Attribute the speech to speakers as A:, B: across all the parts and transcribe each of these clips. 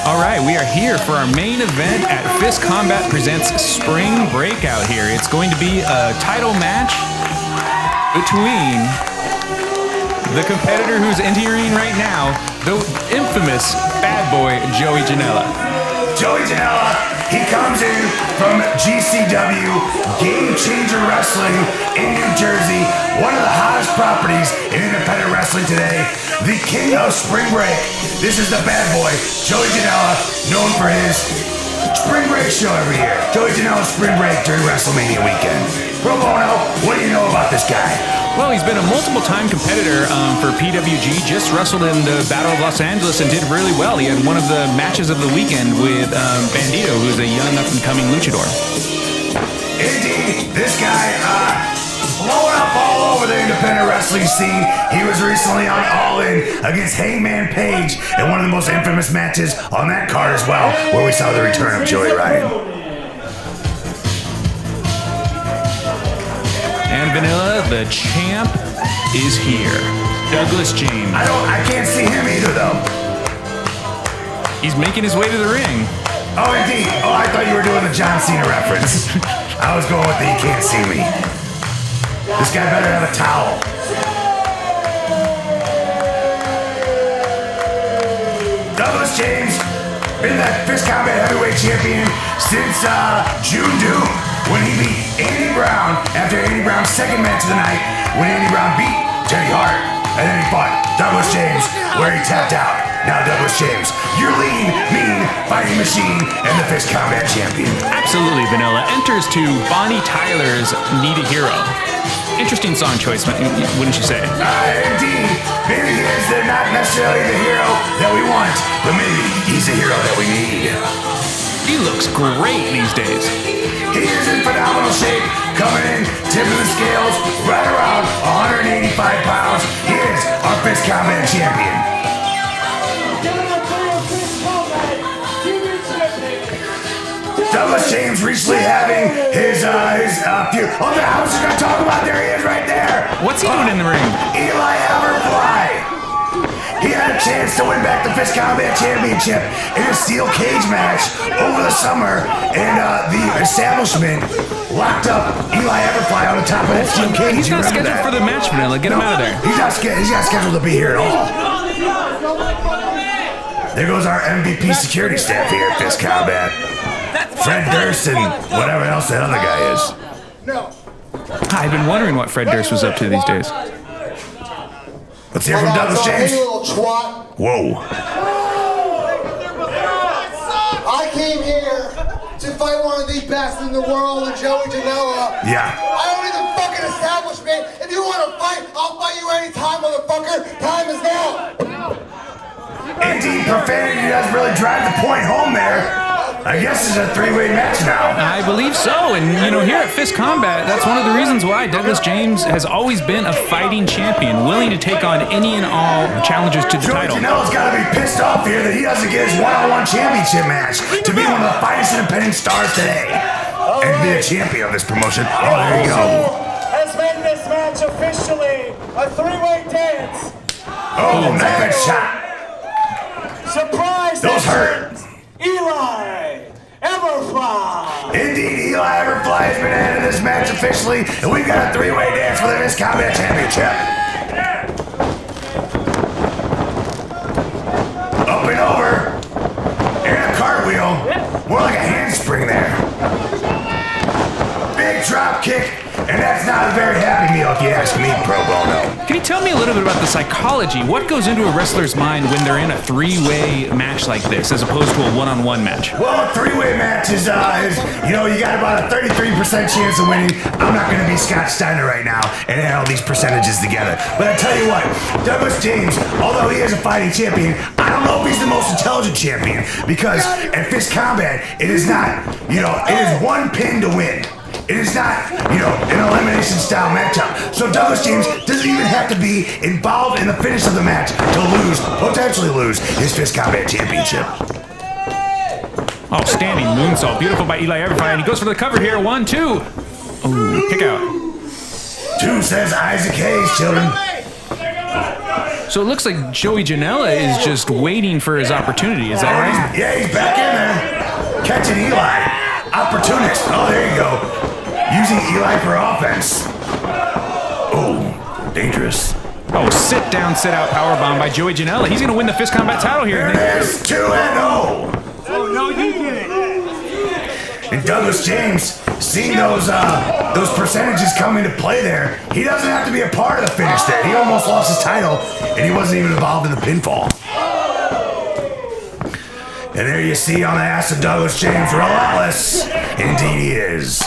A: All right, we are here for our main event at Fist Combat Presents Spring Breakout here. It's going to be a title match between the competitor who's entering right now, the infamous bad boy, Joey Janela.
B: Joey Janela, he comes in from GCW, Game Changer Wrestling in New Jersey, one of the hottest properties in independent wrestling today, the king of Spring Break. This is the bad boy, Joey Janela, known for his Spring Break show every year. Joey Janela's Spring Break during WrestleMania weekend. Pro Bono, what do you know about this guy?
A: Well, he's been a multiple-time competitor for PWG, just wrestled in the Battle of Los Angeles and did really well. He had one of the matches of the weekend with Bandito, who's a young up-and-coming luchador.
B: Indeed, this guy, blowing up all over the independent wrestling scene. He was recently on All In against Hangman Page in one of the most infamous matches on that card as well, where we saw the return of Joey Ryan.
A: And Vanilla, the champ, is here. Douglas James.
B: I can't see him either, though.
A: He's making his way to the ring.
B: Oh, indeed. Oh, I thought you were doing the John Cena reference. I was going with the "you can't see me." This guy better have a towel. Douglas James, been that Fist Combat Heavyweight Champion since June Doom, when he beat Andy Brown after Andy Brown's second match of the night, when Andy Brown beat Teddy Hart, and then he fought Douglas James, where he tapped out. Now Douglas James, your lean, mean, fighting machine, and the Fist Combat Champion.
A: Absolutely, Vanilla. Enters to Bonnie Tyler's Need a Hero. Interesting song choice, wouldn't you say?
B: Indeed. Maybe he is not necessarily the hero that we want, but maybe he's the hero that we need.
A: He looks great these days.
B: He is in phenomenal shape, coming in, tipping the scales, right around 185 pounds. He is our Fist Combat Champion. Douglas James recently having his feud. Oh, I was just going to talk about, there he is right there.
A: What's he doing in the ring?
B: Eli Everfly. He had a chance to win back the Fist Combat Championship in a steel cage match over the summer, and the establishment locked up Eli Everfly on the top of that steel cage.
A: He's not scheduled for the match, Vanilla. Get him out of there.
B: He's not scheduled to be here at all. There goes our MVP security staff here at Fist Combat. Fred Durst and whatever else that other guy is.
A: I've been wondering what Fred Durst was up to these days.
B: Let's hear from Douglas James.
C: Hey, little twat.
B: Whoa.
C: I came here to fight one of the best in the world, Joey Janela.
B: Yeah.
C: I don't need the fucking establishment. If you want to fight, I'll fight you anytime, motherfucker. Time is now.
B: Indeed, profanity does really drive the point home there. I guess it's a three-way match now.
A: I believe so, and here at Fist Combat, that's one of the reasons why Douglas James has always been a fighting champion, willing to take on any and all challengers to the title.
B: Joey Janela's got to be pissed off here that he doesn't get his one-on-one championship match to be one of the finest independent stars today and be a champion of this promotion. Oh, there you go.
D: Has made this match officially a three-way dance.
B: Oh, knife edge shot.
D: Surprise!
B: Those hurt.
D: Eli Everfly.
B: Indeed, Eli Everfly has been added to this match officially, and we've got a three-way dance for the Fist Combat Championship. Up and over, and a cartwheel, more like a handspring there. Big drop kick, and that's not a very happy meal if you ask me, Pro Bono.
A: Can you tell me a little bit about the psychology? What goes into a wrestler's mind when they're in a three-way match like this, as opposed to a one-on-one match?
B: Well, a three-way match is you got about a 33% chance of winning. I'm not going to be Scott Steiner right now and add all these percentages together. But I tell you what, Douglas James, although he is a fighting champion, I don't know if he's the most intelligent champion, because at Fist Combat, it is not, it is one pin to win. It is not, an elimination style matchup. So Douglas James doesn't even have to be involved in the finish of the match to potentially lose his Fist Combat Championship.
A: Oh, standing moonsault. Beautiful by Eli Everfly, and he goes for the cover here. 1, 2. Oh, kick out.
B: 2 says Isaac Hayes, children.
A: So it looks like Joey Janela is just waiting for his opportunity. Is that right?
B: Yeah, he's back in there. Catching Eli. Opportunist. Oh, there you go. Using Eli for offense. Oh, dangerous.
A: Oh, sit down, sit out powerbomb by Joey Janela. He's going to win the Fist Combat title here.
B: There it is, 2-0.
D: Oh, no, you didn't.
B: And Douglas James, seeing those percentages come into play there, he doesn't have to be a part of the finish there. He almost lost his title, and he wasn't even involved in the pinfall. And there you see on the ass of Douglas James, Relentless. Indeed he is.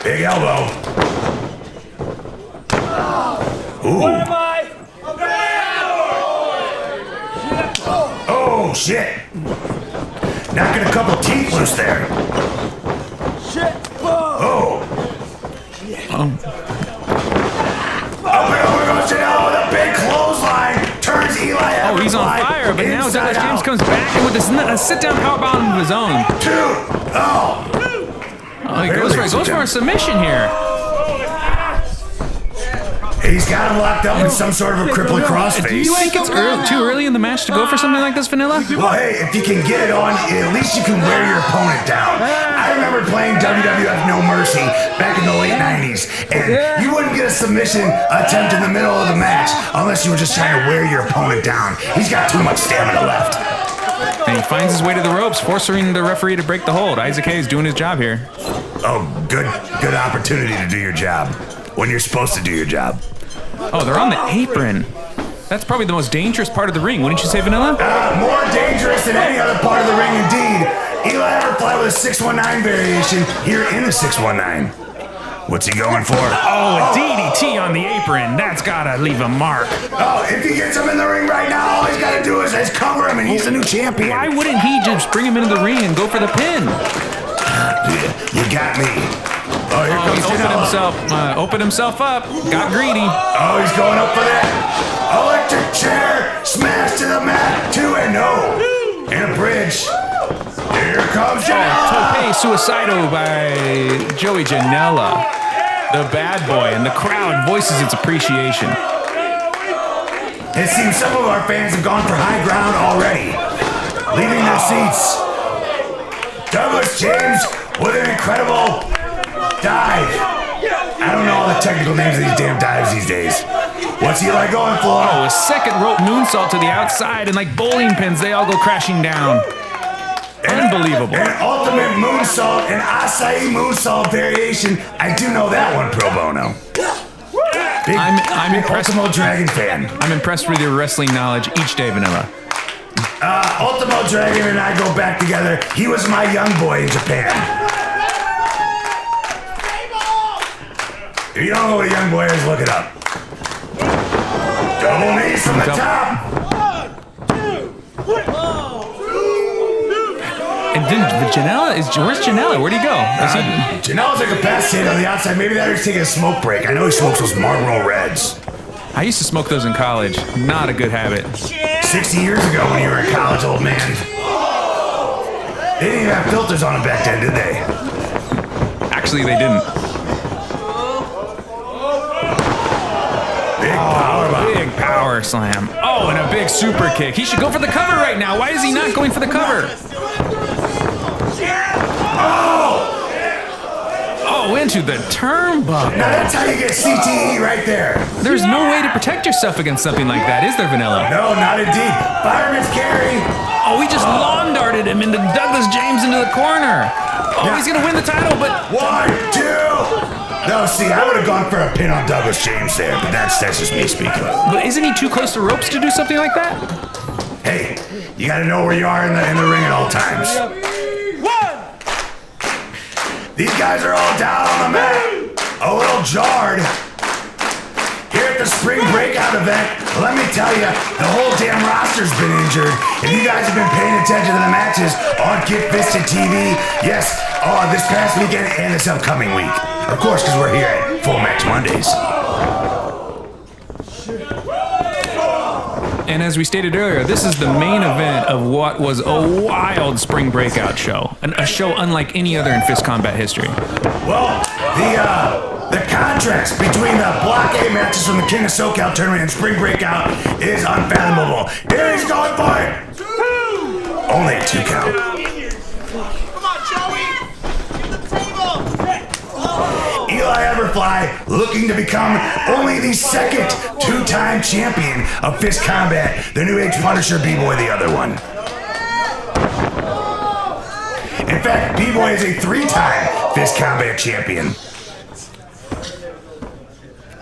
B: Big elbow. Ooh. Oh, shit. Knocking a couple teeth loose there. Oh. Up and over goes Janela with a big clothesline. Turns Eli Everfly.
A: Oh, he's on fire, but now Douglas James comes back and with a sit-down powerbomb of his own. Oh, he goes for a submission here.
B: He's got him locked up in some sort of a crippling crossface.
A: Do you think it's too early in the match to go for something like this, Vanilla?
B: Well, hey, if you can get it on, at least you can wear your opponent down. I remember playing WWF No Mercy back in the late 90s, and you wouldn't get a submission attempt in the middle of the match unless you were just trying to wear your opponent down. He's got too much stamina left.
A: And he finds his way to the ropes, forcing the referee to break the hold. Isaac Hayes doing his job here.
B: Oh, good opportunity to do your job when you're supposed to do your job.
A: Oh, they're on the apron. That's probably the most dangerous part of the ring, wouldn't you say, Vanilla?
B: More dangerous than any other part of the ring, indeed. Eli Everfly with a 619 variation here in the 619. What's he going for?
A: Oh, a DDT on the apron. That's gotta leave a mark.
B: Oh, if he gets him in the ring right now, all he's gotta do is cover him, and he's the new champion.
A: Why wouldn't he just bring him into the ring and go for the pin?
B: You got me. Oh, here comes
A: Janela. Opened himself up. Got greedy.
B: Oh, he's going up for that. Electric chair. Smash to the mat. 2-0. And a bridge. Here comes Janela.
A: Tope Suicido by Joey Janela. The bad boy. And the crowd voices its appreciation.
B: It seems some of our fans have gone for high ground already. Leaving their seats. Douglas James with an incredible dive. I don't know all the technical names of these damn dives these days. What's Eli going for?
A: Oh, a second rope moonsault to the outside, and like bowling pins, they all go crashing down. Unbelievable.
B: An ultimate moonsault, an acai moonsault variation. I do know that one pro bono.
A: I'm impressed.
B: Ultimo Dragon fan.
A: I'm impressed with your wrestling knowledge each day, Vanilla.
B: Ultimo Dragon and I go back together. He was my young boy in Japan. If you don't know what a young boy is, look it up. Double knees from the top.
A: And then Janela where's Janela? Where'd he go?
B: Janela's incapacitated on the outside. Maybe that was taking a smoke break. I know he smokes those Marlboro Reds.
A: I used to smoke those in college. Not a good habit.
B: 60 years ago when you were in college, old man. They didn't even have filters on them back then, did they?
A: Actually, they didn't. Big power slam. Oh, and a big super kick. He should go for the cover right now. Why is he not going for the cover? Oh, into the turnbuckle.
B: Now that's how you get CTE right there.
A: There's no way to protect yourself against something like that, is there, Vanilla?
B: No, not indeed. Fireman's carry.
A: Oh, we just lawn darted him into Douglas James into the corner. Oh, he's gonna win the title, but
B: 1, 2. No, see, I would have gone for a pin on Douglas James there, but that's just me speaking.
A: But isn't he too close to ropes to do something like that?
B: Hey, you gotta know where you are in the ring at all times. These guys are all down on the mat, a little jarred. Here at the Spring Breakout event, let me tell you, the whole damn roster's been injured. If you guys have been paying attention to the matches on Get Fisted TV, yes, this past weekend and this upcoming week. Of course, because we're here at Full Match Mondays.
A: And as we stated earlier, this is the main event of what was a wild Spring Breakout show. A show unlike any other in Fist Combat history.
B: Well, The contrast between the Block A matches from the King of SoCal tournament and Spring Breakout is unfathomable. Here he's going for it. Only a 2 count.
C: Come on, Joey! Get the table!
B: Eli Everfly looking to become only the second 2-time champion of Fist Combat. The New Age Punisher, B-Boy the other one. In fact, B-Boy is a 3-time Fist Combat champion.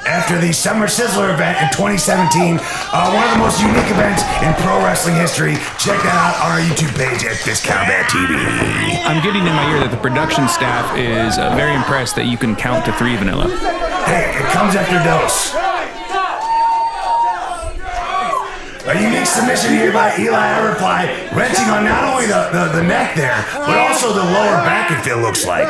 B: After the Summer Sizzler event in 2017, one of the most unique events in pro wrestling history. Check that out on our YouTube page at Fist Combat TV.
A: I'm getting in my ear that the production staff is very impressed that you can count to 3, Vanilla.
B: Hey, it comes after dose. A unique submission here by Eli Everfly, wrenching on not only the neck there, but also the lower back, it looks like,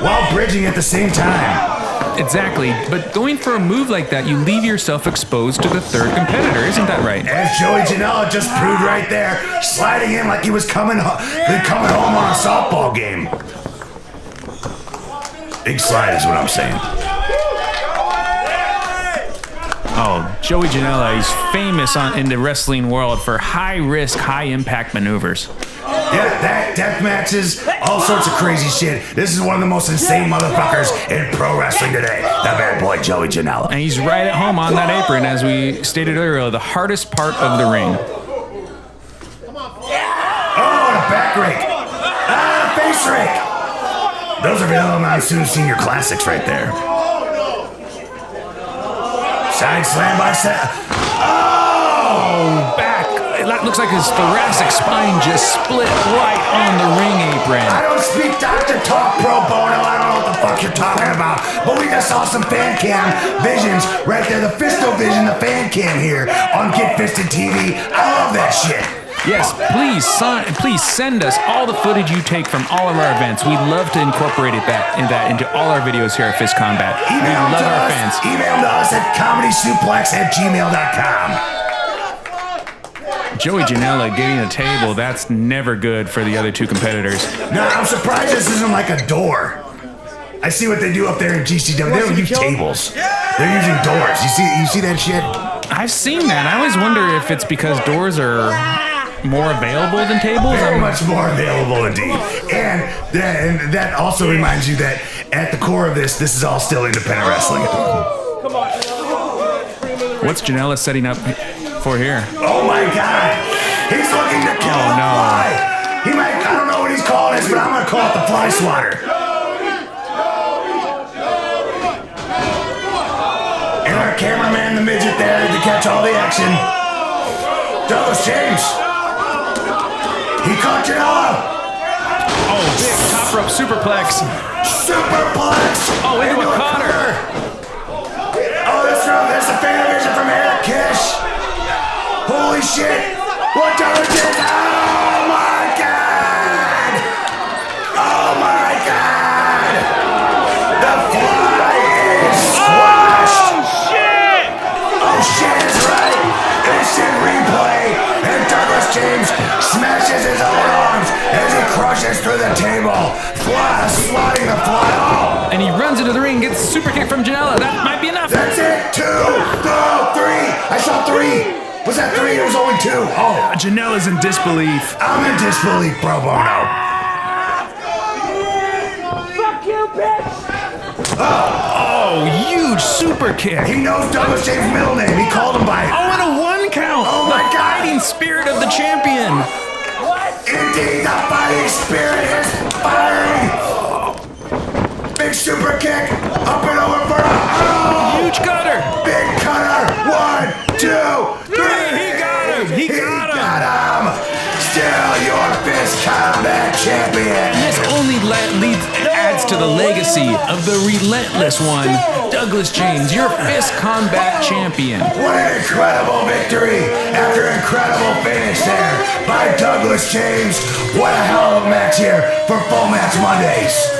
B: while bridging at the same time.
A: Exactly, but going for a move like that, you leave yourself exposed to the third competitor, isn't that right?
B: As Joey Janela just proved right there, sliding in like he was coming home on a softball game. Big slide is what I'm saying.
A: Oh, Joey Janela is famous in the wrestling world for high-risk, high-impact maneuvers.
B: Yeah, death matches, all sorts of crazy shit. This is one of the most insane motherfuckers in pro wrestling today. The bad boy, Joey Janela.
A: And he's right at home on that apron, as we stated earlier, the hardest part of the ring.
B: Oh, and a back rake. Ah, face rake. Those are Vanilla Monsoon Senior Classics right there. Side slam by Seth.
A: Oh, back. That looks like his thoracic spine just split right on the ring apron.
B: I don't speak doctor talk, pro bono. I don't know what the fuck you're talking about. But we just saw some fan cam visions right there. The Fisto Vision, the fan cam here on Get Fisted TV. I love that shit.
A: Yes, please send us all the footage you take from all of our events. We'd love to incorporate that into all our videos here at Fist Combat. We love our fans.
B: Email to us at comedysuplex@gmail.com.
A: Joey Janela getting a table, that's never good for the other 2 competitors.
B: No, I'm surprised this isn't like a door. I see what they do up there in GCW. They don't use tables. They're using doors. You see that shit?
A: I've seen that. I always wonder if it's because doors are more available than tables.
B: Very much more available indeed. And that also reminds you that at the core of this is all still independent wrestling.
A: What's Janela setting up for here?
B: Oh my God! He's looking to kill a fly! He might, I don't know what he's calling this, but I'm gonna call it the fly swatter. And our cameraman, the midget there, to catch all the action. Douglas James. He caught Janela.
A: Oh, big top rope superplex.
B: Superplex.
A: Oh, into a cutter.
B: Oh, that's a fan vision from Eric Kish. Holy shit! What Douglas did? Oh my God! Oh my God! The fly is squashed!
A: Oh shit!
B: Oh shit is right! Instant replay! And Douglas James smashes his own arms as he crushes through the table. Sliding the fly. Oh!
A: And he runs into the ring, gets a super kick from Janela. That might be enough.
B: That's it! 2, 3! I saw 3! Was that 3? It was only 2. Oh.
A: Janela's in disbelief.
B: I'm in disbelief, pro bono.
D: Fuck you, bitch!
A: Oh, huge super kick.
B: He knows Douglas James' middle name. He called him by it.
A: Oh, and a 1 count.
B: Oh my
A: the
B: God.
A: fighting spirit of the champion.
B: Indeed, the fighting spirit is firing. Big super kick. Up and over for a
A: Huge cutter.
B: big cutter. 1, 2, 3.
A: He got him. He got him.
B: Still your Fist Combat champion.
A: This only adds to the legacy of the Relentless one, Douglas James, your Fist Combat champion.
B: What an incredible victory after incredible finish there by Douglas James. What a hell of a match here for Full Match Mondays.